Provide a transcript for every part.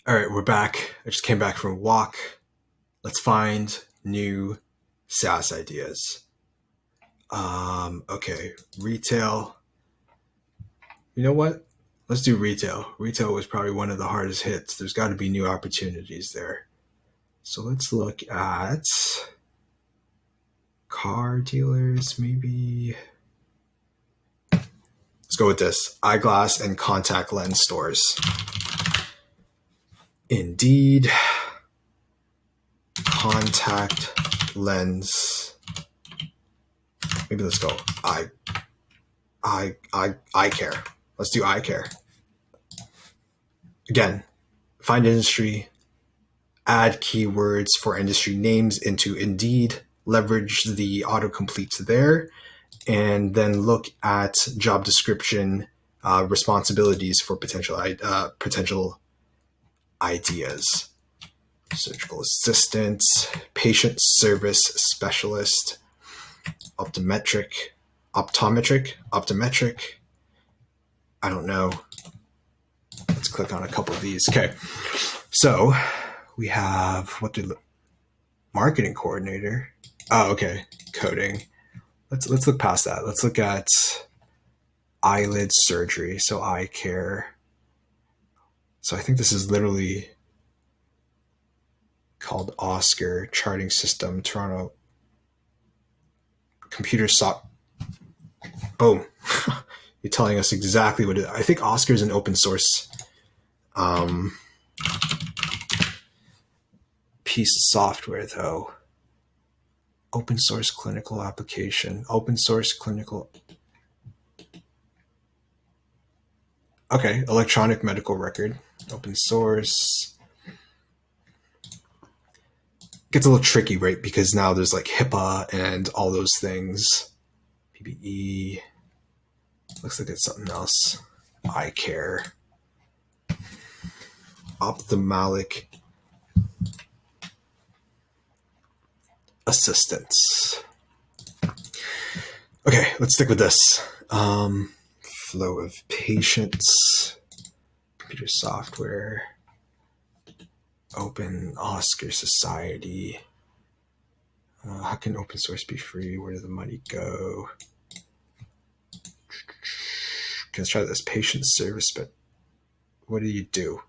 All right, we're back. I just came back from a walk. Let's find new SaaS ideas. Okay, retail. You know what? Let's do retail. Retail was probably one of the hardest hits. There's got to be new opportunities there. So let's look at car dealers, maybe. Let's go with this eyeglass and contact lens stores. Indeed, contact lens. Maybe let's go eye care. Let's do eye care. Again, find industry, add keywords for industry names into Indeed, leverage the autocompletes there, and then look at job description responsibilities for potential ideas. Surgical assistant, patient service specialist, optometric. I don't know. Let's click on a couple of these. Okay. So we have marketing coordinator. Oh, okay. Coding. Let's look past that. Let's look at eyelid surgery. So eye care. So I think this is literally called Oscar charting system, Toronto computer soft. Boom. You're telling us exactly what it is. I think Oscar is an open source piece of software, though. Open source clinical application. Open source clinical. Okay, electronic medical record. Open source. Gets a little tricky, right? Because now there's like HIPAA and all those things. PBE. Looks like it's something else. Eye care. Ophthalmic assistance. Okay, let's stick with this. Flow of patients. Computer software. Open Oscar Society. How can open source be free? Where does the money go? Let's try this patient service, but what do you do?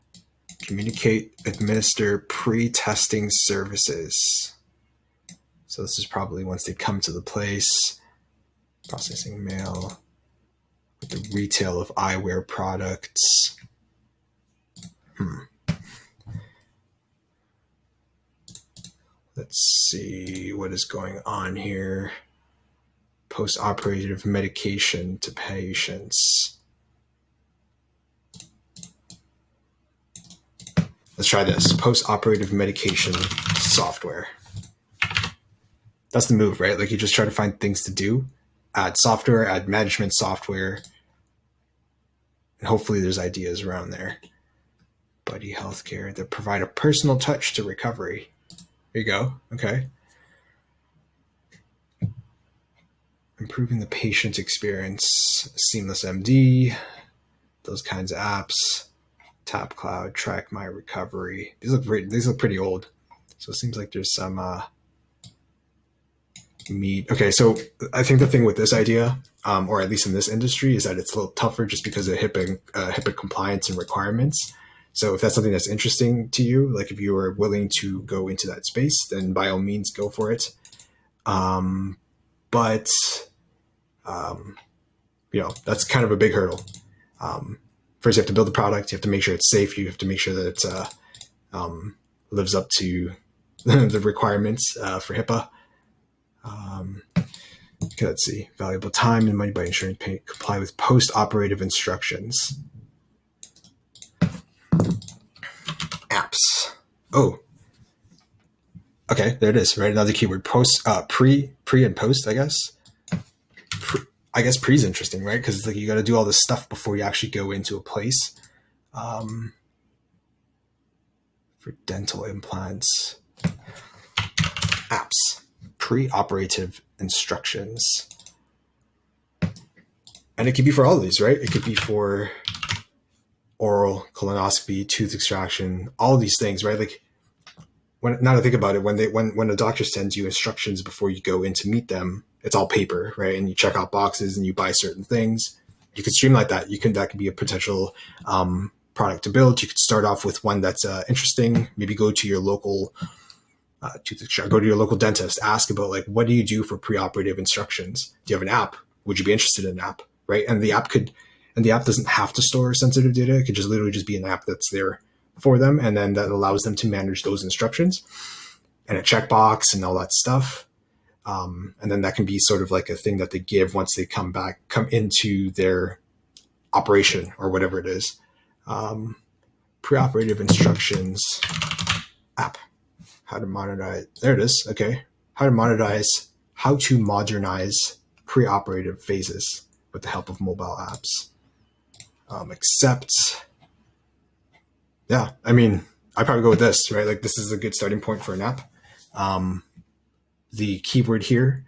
Communicate, administer pre-testing services. So this is probably once they come to the place, processing mail, with the retail of eyewear products. Let's see what is going on here. Post-operative medication to patients. Let's try this. Post-operative medication software. That's the move, right? Like you just try to find things to do. Add software, add management software. And hopefully there's ideas around there. Buddy Healthcare that provide a personal touch to recovery. There you go. Okay. Improving the patient experience. Seamless MD. Those kinds of apps. Tap Cloud, Track My Recovery. These look pretty old. So it seems like there's some meat. Okay, so I think the thing with this idea, or at least in this industry, is that it's a little tougher just because of HIPAA compliance and requirements. So if that's something that's interesting to you, like if you are willing to go into that space, then by all means go for it. But that's kind of a big hurdle. First, you have to build the product. You have to make sure it's safe. You have to make sure that it lives up to the requirements for HIPAA. Okay, let's see. Valuable time and money by ensuring pay comply with post-operative instructions. Apps. Oh. Okay, there it is. Right, another keyword. Post, pre and post. I guess. I guess pre is interesting, right? Because it's like you got to do all this stuff before you actually go into a place. For dental implants, apps, pre-operative instructions, and it could be for all of these, right? It could be for oral colonoscopy, tooth extraction, all these things, right? Like when now to think about it, when a doctor sends you instructions before you go in to meet them, it's all paper, right? And you check out boxes and you buy certain things. You could streamline that. That could be a potential product to build. You could start off with one that's interesting. Maybe go to your local go to your local dentist. Ask about like, what do you do for preoperative instructions? Do you have an app? Would you be interested in an app, right? And the app doesn't have to store sensitive data. It could just literally just be an app that's there for them, and then that allows them to manage those instructions and a checkbox and all that stuff. And then that can be sort of like a thing that they give once they come into their operation or whatever it is. Preoperative instructions app. How to modernize. There it is. Okay. How to modernize preoperative phases with the help of mobile apps. Yeah, I mean, I'd probably go with this, right? Like this is a good starting point for an app. The keyword here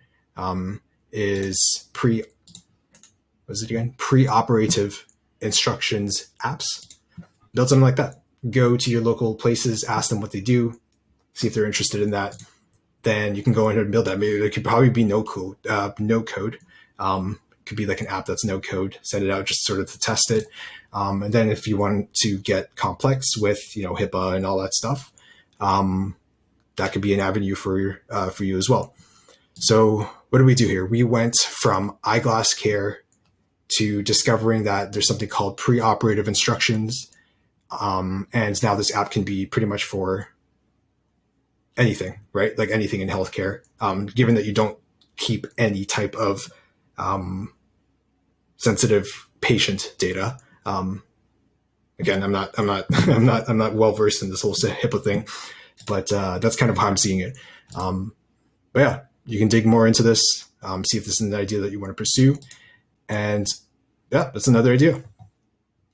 is preoperative instructions apps. Build something like that. Go to your local places, ask them what they do, see if they're interested in that. Then you can go ahead and build that. Maybe there could probably be no code. Could be like an app that's no code. Send it out just sort of to test it. And then if you want to get complex with HIPAA and all that stuff, that could be an avenue for you as well. So what do we do here? We went from eyeglass care to discovering that there's something called preoperative instructions. And now this app can be pretty much for anything, right? Like anything in healthcare, given that you don't keep any type of sensitive patient data. Again, I'm not well versed in this whole HIPAA thing, but that's kind of how I'm seeing it. But yeah, you can dig more into this, see if this is an idea that you want to pursue, and yeah, that's another idea.